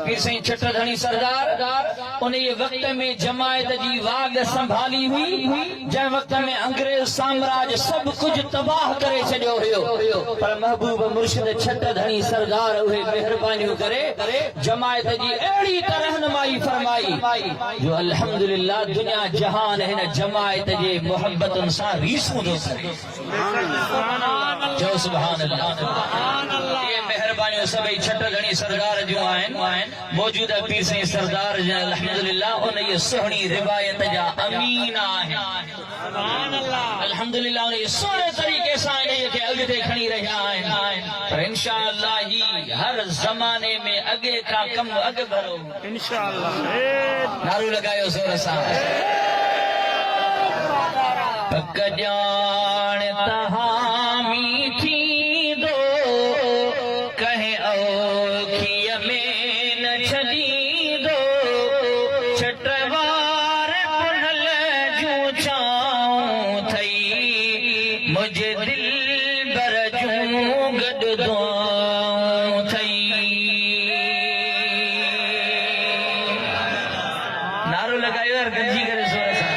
पीर साईं छटधणी सरदार उन वक्त में जमायत जी वाग संभाली हुई जै वक्त में अंग्रेज साम्राज्य सब कुछ तबाह करे छॾियो हुयो पर महबूब मुर्शिद छटधणी सरदार उहे मेहरबानियूं करे जमायत जी अहिड़ी रहनुमाई फरमाई जो अल्हम्दुलिल्लाह दुनिया जहान हिन जमायत जे मोहब्बतुन सां रीसूं थो करे। जो सुभान अल्लाह। ये मेहरबानियूं सभई छटधणी सरदार जूं आहिनि। मौजूदा पीर साईं सरदार जन अल्हम्दुलिल्लाह उन ये सुहिणी रिवायत जा अमीन आहिनि। अल्हम्दुलिल्लाह उन सुहिणे तरीक़े सां इन खे अॻिते खणी रहिया आहिनि पर इंशाअल्लाह ही हर ज़माने में अॻे खां कम अॻु भरो इंशाअल्लाह। नारो लॻायो ज़ोर सां। पक ॼाण तहां मीठी दो कहे औखीअ में न छॾी दो छटवार पुनल जूं छाऊं थई मुझे दिल बर जूं गॾु दुआऊं थई। नारो लॻायो यार गंजी करे ज़ोर सां।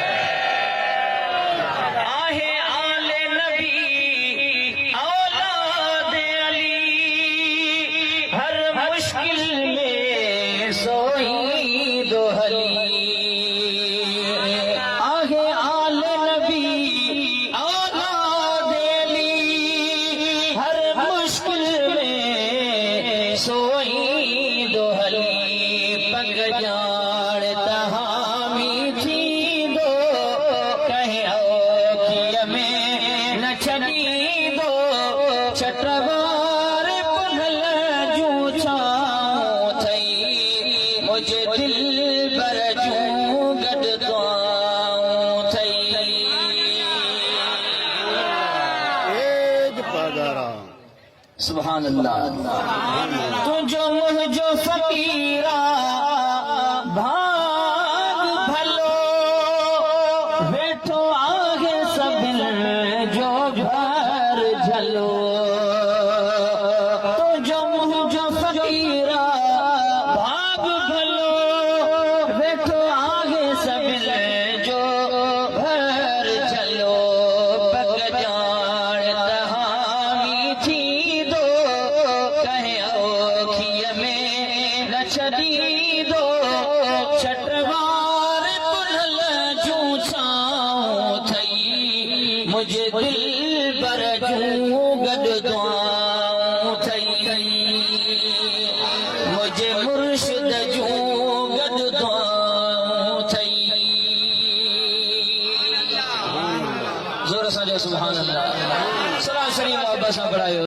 सुभान अल्लाह। तुझो मुझो फकीरा भाग भलो वेठो आगे सभिन जो घर झलो। तुझो मुझो फकीरा भाग भलो वेठो आगे सभिन जो घर झलो। पक ॼाण तहां मीठी छॾी दो छटवार पुनल जूं छाऊं थई मुझे दिल बर जूं गॾु दुआऊं थई मुझे मुर्शिद जूं गॾु दुआऊं थई। ज़ोर सां जो सुभान अल्लाह। सलाम शरीफ मोहब्बत सां पढ़ायो।